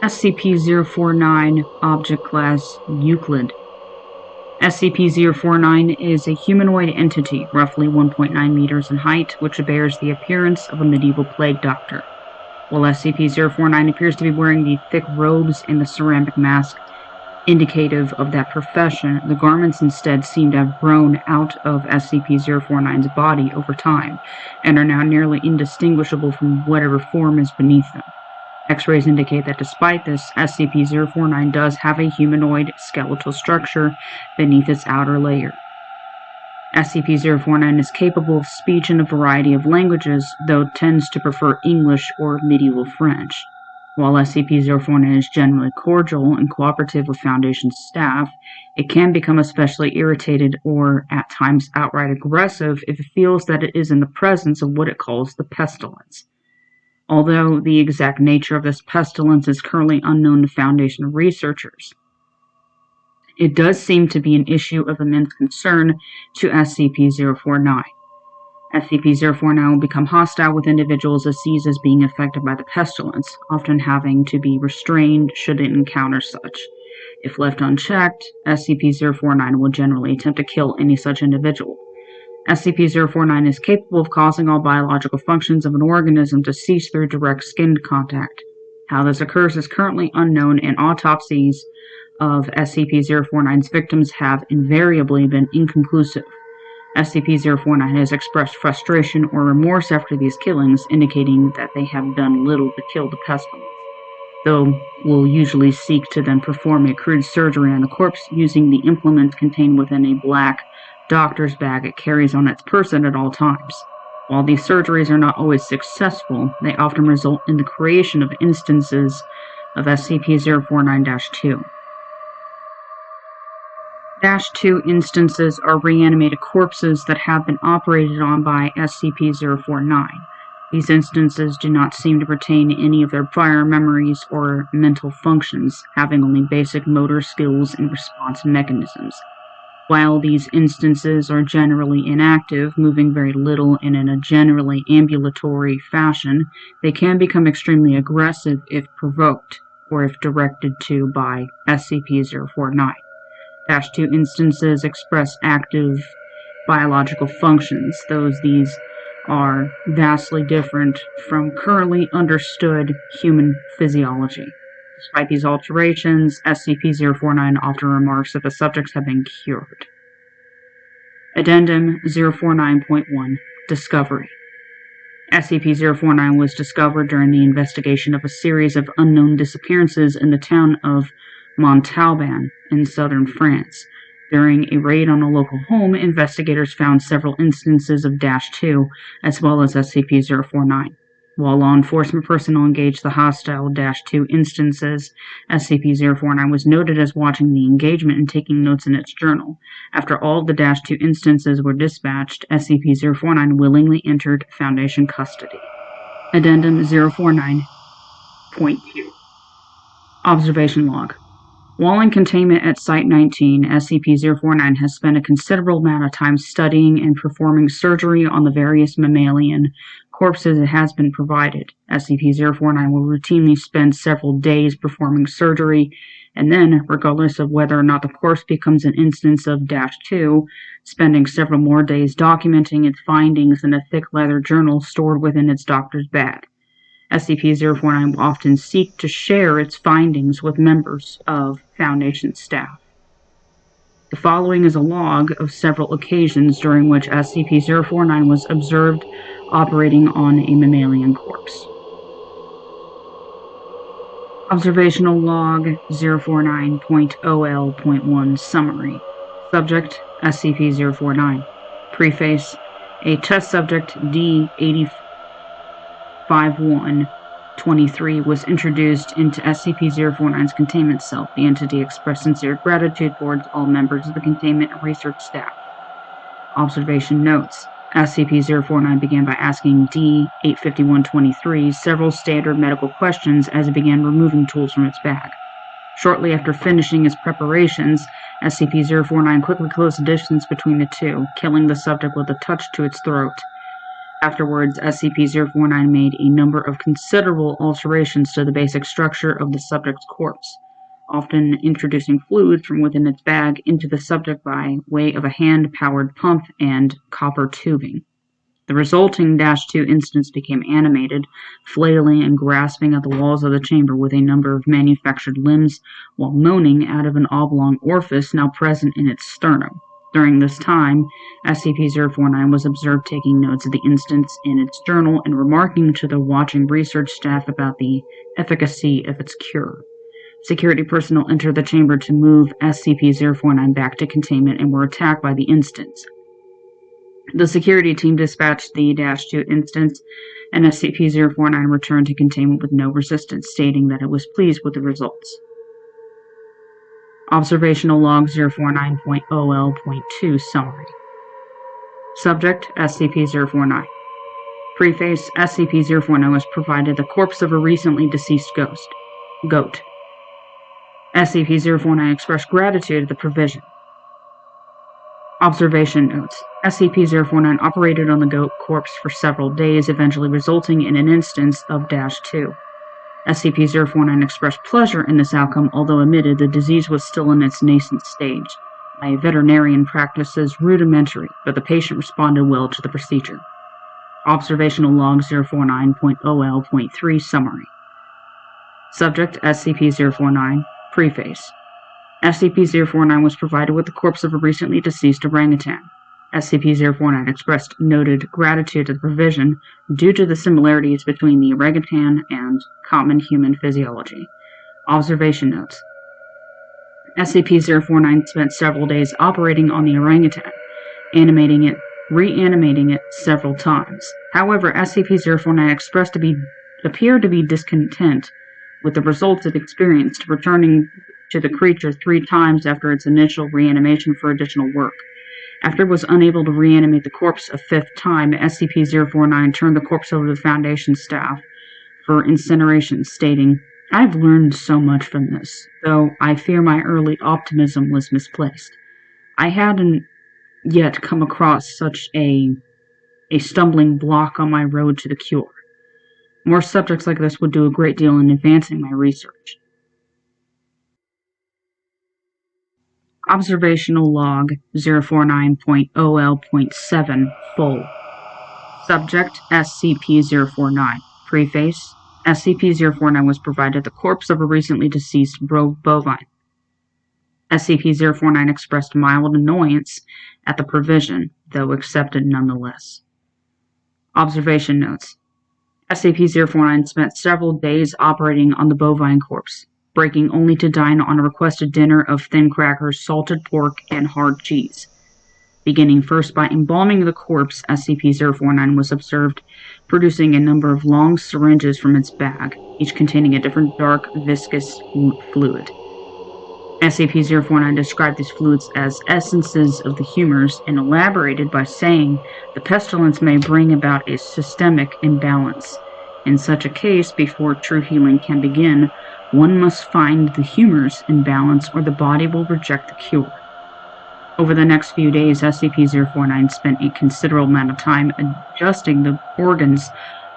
SCP-049 Object Class Euclid. SCP-049 is a humanoid entity, roughly 1.9 meters in height, which bears the appearance of a medieval plague doctor. While SCP-049 appears to be wearing the thick robes and the ceramic mask indicative of that profession, the garments instead seem to have grown out of SCP-049's body over time, and are now nearly indistinguishable from whatever form is beneath them. X-rays indicate that despite this, SCP-049 does have a humanoid skeletal structure beneath its outer layer. SCP-049 is capable of speech in a variety of languages, though it tends to prefer English or medieval French. While SCP-049 is generally cordial and cooperative with Foundation staff, it can become especially irritated or, at times, outright aggressive if it feels that it is in the presence of what it calls the pestilence. Although the exact nature of this pestilence is currently unknown to Foundation researchers, it does seem to be an issue of immense concern to SCP-049. SCP-049 will become hostile with individuals it sees as being affected by the pestilence, often having to be restrained should it encounter such. If left unchecked, SCP-049 will generally attempt to kill any such individual. SCP-049 is capable of causing all biological functions of an organism to cease through direct skin contact. How this occurs is currently unknown, and autopsies of SCP-049's victims have invariably been inconclusive. SCP-049 has expressed frustration or remorse after these killings, indicating that they have done little to kill the pestilence, though will usually seek to then perform a crude surgery on the corpse using the implement contained within a black doctor's bag it carries on its person at all times. While these surgeries are not always successful, they often result in the creation of instances of SCP-049-2. -2 instances are reanimated corpses that have been operated on by SCP-049. These instances do not seem to retain any of their prior memories or mental functions, having only basic motor skills and response mechanisms. While these instances are generally inactive, moving very little and in a generally ambulatory fashion, they can become extremely aggressive if provoked, or if directed to by SCP-049. -2 instances express active biological functions, though these are vastly different from currently understood human physiology. Despite these alterations, SCP-049 often remarks that the subjects have been cured. Addendum 049.1 Discovery. SCP-049 was discovered during the investigation of a series of unknown disappearances in the town of Montauban in southern France. During a raid on a local home, investigators found several instances of -2 as well as SCP-049. While law enforcement personnel engaged the hostile -2 instances, SCP-049 was noted as watching the engagement and taking notes in its journal. After all the -2 instances were dispatched, SCP-049 willingly entered Foundation custody. Addendum 049.2 Observation Log. While in containment at Site-19, SCP-049 has spent a considerable amount of time studying and performing surgery on the various mammalian corpses it has been provided. SCP-049 will routinely spend several days performing surgery, and then, regardless of whether or not the corpse becomes an instance of -2, spending several more days documenting its findings in a thick leather journal stored within its doctor's bag. SCP-049 will often seek to share its findings with members of Foundation staff. The following is a log of several occasions during which SCP-049 was observed operating on a mammalian corpse. Observational Log 049.OL.1 Summary. Subject SCP-049. Preface: a test subject D-85-1-23 was introduced into SCP-049's containment cell. The entity expressed sincere gratitude towards all members of the containment and research staff. Observation Notes. SCP-049 began by asking D-851-23 several standard medical questions as it began removing tools from its bag. Shortly after finishing its preparations, SCP-049 quickly closed the distance between the two, killing the subject with a touch to its throat. Afterwards, SCP-049 made a number of considerable alterations to the basic structure of the subject's corpse, often introducing fluid from within its bag into the subject by way of a hand-powered pump and copper tubing. The resulting -2 instance became animated, flailing and grasping at the walls of the chamber with a number of manufactured limbs, while moaning out of an oblong orifice now present in its sternum. During this time, SCP-049 was observed taking notes of the instance in its journal and remarking to the watching research staff about the efficacy of its cure. Security personnel entered the chamber to move SCP-049 back to containment and were attacked by the instance. The security team dispatched the -2 instance, and SCP-049 returned to containment with no resistance, stating that it was pleased with the results. Observational Log 049.OL.2 Summary. Subject: SCP-049. Preface: SCP-049 was provided the corpse of a recently deceased goat. SCP-049 expressed gratitude at the provision. Observation Notes. SCP-049 operated on the goat corpse for several days, eventually resulting in an instance of -2. SCP-049 expressed pleasure in this outcome, although admitted the disease was still in its nascent stage. A veterinarian practice is rudimentary, but the patient responded well to the procedure. Observational Log 049.OL.3 Summary. Subject: SCP-049. Preface: SCP-049 was provided with the corpse of a recently deceased orangutan. SCP-049 expressed noted gratitude to the provision due to the similarities between the orangutan and common human physiology. Observation Notes. SCP-049 spent several days operating on the orangutan, reanimating it several times. However, SCP-049 appeared to be discontent with the results it experienced, returning to the creature 3 times after its initial reanimation for additional work. After it was unable to reanimate the corpse a 5th time, SCP-049 turned the corpse over to the Foundation staff for incineration, stating, "I've learned so much from this, though I fear my early optimism was misplaced. I hadn't yet come across such a stumbling block on my road to the cure. More subjects like this would do a great deal in advancing my research." Observational Log 049.OL.7 Full. Subject: SCP-049. Preface: SCP-049 was provided the corpse of a recently deceased bovine. SCP-049 expressed mild annoyance at the provision, though accepted nonetheless. Observation Notes. SCP-049 spent several days operating on the bovine corpse, breaking only to dine on a requested dinner of thin crackers, salted pork, and hard cheese. Beginning first by embalming the corpse, SCP-049 was observed producing a number of long syringes from its bag, each containing a different dark, viscous fluid. SCP-049 described these fluids as essences of the humors and elaborated by saying the pestilence may bring about a systemic imbalance. In such a case, before true healing can begin, one must find the humors in balance or the body will reject the cure. Over the next few days, SCP-049 spent a considerable amount of time adjusting the organs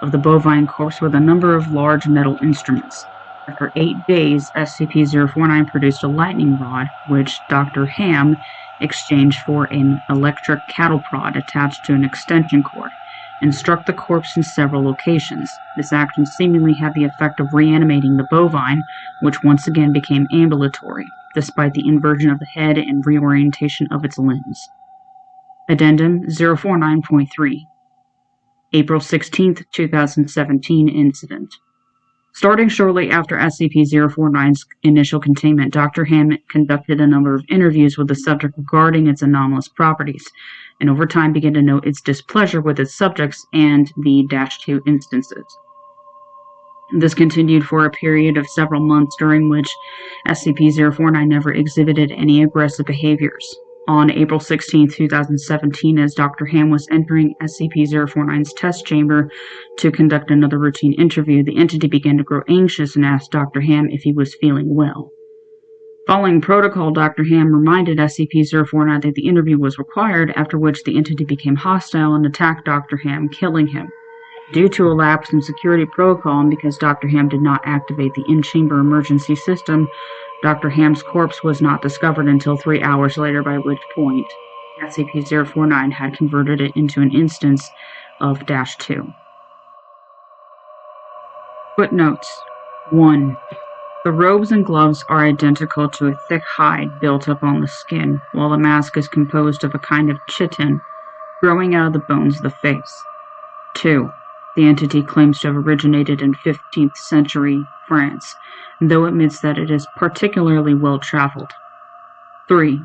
of the bovine corpse with a number of large metal instruments. After 8 days, SCP-049 produced a lightning rod, which Dr. Ham exchanged for an electric cattle prod attached to an extension cord, and struck the corpse in several locations. This action seemingly had the effect of reanimating the bovine, which once again became ambulatory, despite the inversion of the head and reorientation of its limbs. Addendum 049.3 April 16, 2017 Incident. Starting shortly after SCP-049's initial containment, Dr. Ham conducted a number of interviews with the subject regarding its anomalous properties, and over time began to note its displeasure with its subjects and the -2 instances. This continued for a period of several months, during which SCP-049 never exhibited any aggressive behaviors. On April 16, 2017, as Dr. Ham was entering SCP-049's test chamber to conduct another routine interview, the entity began to grow anxious and asked Dr. Ham if he was feeling well. Following protocol, Dr. Ham reminded SCP-049 that the interview was required, after which the entity became hostile and attacked Dr. Ham, killing him. Due to a lapse in security protocol and because Dr. Ham did not activate the in-chamber emergency system, Dr. Ham's corpse was not discovered until 3 hours later, by which point SCP-049 had converted it into an instance of -2. Footnotes 1. The robes and gloves are identical to a thick hide built up on the skin, while the mask is composed of a kind of chitin growing out of the bones of the face. 2. The entity claims to have originated in 15th century France, though admits that it is particularly well traveled. 3.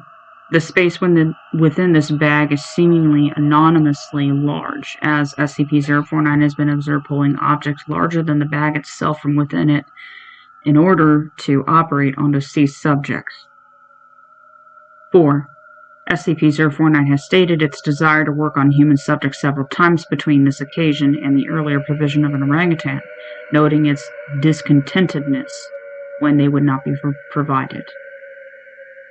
The space within this bag is seemingly anonymously large, as SCP-049 has been observed pulling objects larger than the bag itself from within it in order to operate on deceased subjects. 4. SCP-049 has stated its desire to work on human subjects several times between this occasion and the earlier provision of an orangutan, noting its discontentedness when they would not be provided.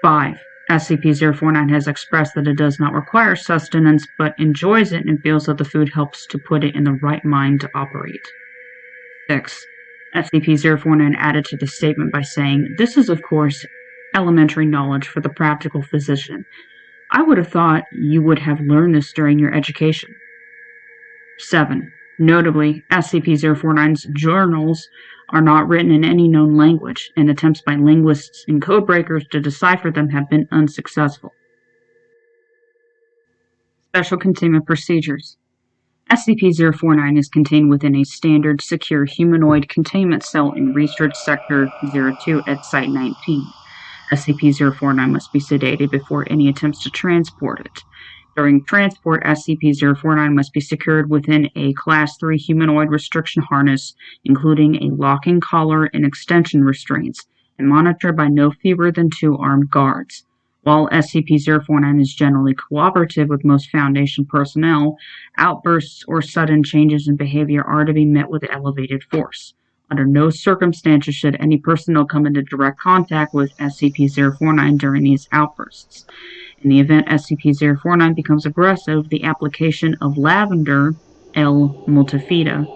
5. SCP-049 has expressed that it does not require sustenance, but enjoys it and feels that the food helps to put it in the right mind to operate. 6. SCP-049 added to the statement by saying, "This is, of course, elementary knowledge for the practical physician. I would have thought you would have learned this during your education." 7. Notably, SCP-049's journals are not written in any known language, and attempts by linguists and codebreakers to decipher them have been unsuccessful. Special Containment Procedures. SCP-049 is contained within a standard, secure humanoid containment cell in Research Sector 02 at Site 19. SCP-049 must be sedated before any attempts to transport it. During transport, SCP-049 must be secured within a Class 3 humanoid restriction harness, including a locking collar and extension restraints, and monitored by no fewer than 2 armed guards. While SCP-049 is generally cooperative with most Foundation personnel, outbursts or sudden changes in behavior are to be met with elevated force. Under no circumstances should any personnel come into direct contact with SCP-049 during these outbursts. In the event SCP-049 becomes aggressive, the application of lavender, L. multifida,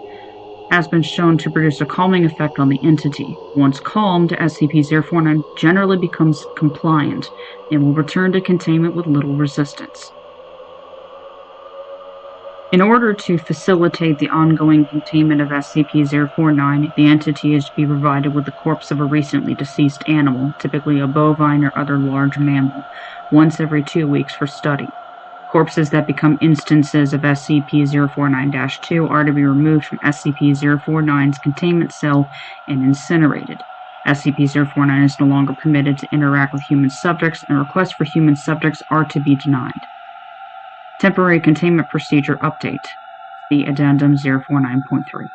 has been shown to produce a calming effect on the entity. Once calmed, SCP-049 generally becomes compliant and will return to containment with little resistance. In order to facilitate the ongoing containment of SCP-049, the entity is to be provided with the corpse of a recently deceased animal, typically a bovine or other large mammal, once every 2 weeks for study. Corpses that become instances of SCP-049-2 are to be removed from SCP-049's containment cell and incinerated. SCP-049 is no longer permitted to interact with human subjects, and requests for human subjects are to be denied. Temporary Containment Procedure Update. See Addendum 049.3.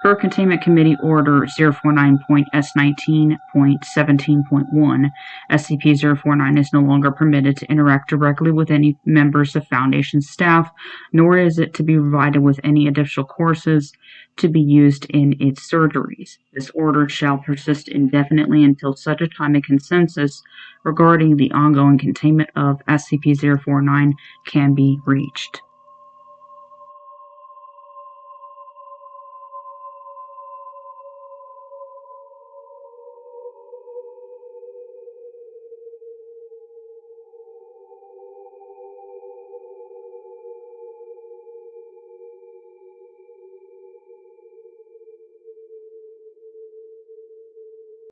Per Containment Committee Order 049.S19.17.1, SCP-049 is no longer permitted to interact directly with any members of Foundation staff, nor is it to be provided with any additional courses to be used in its surgeries. This order shall persist indefinitely until such a time a consensus regarding the ongoing containment of SCP-049 can be reached.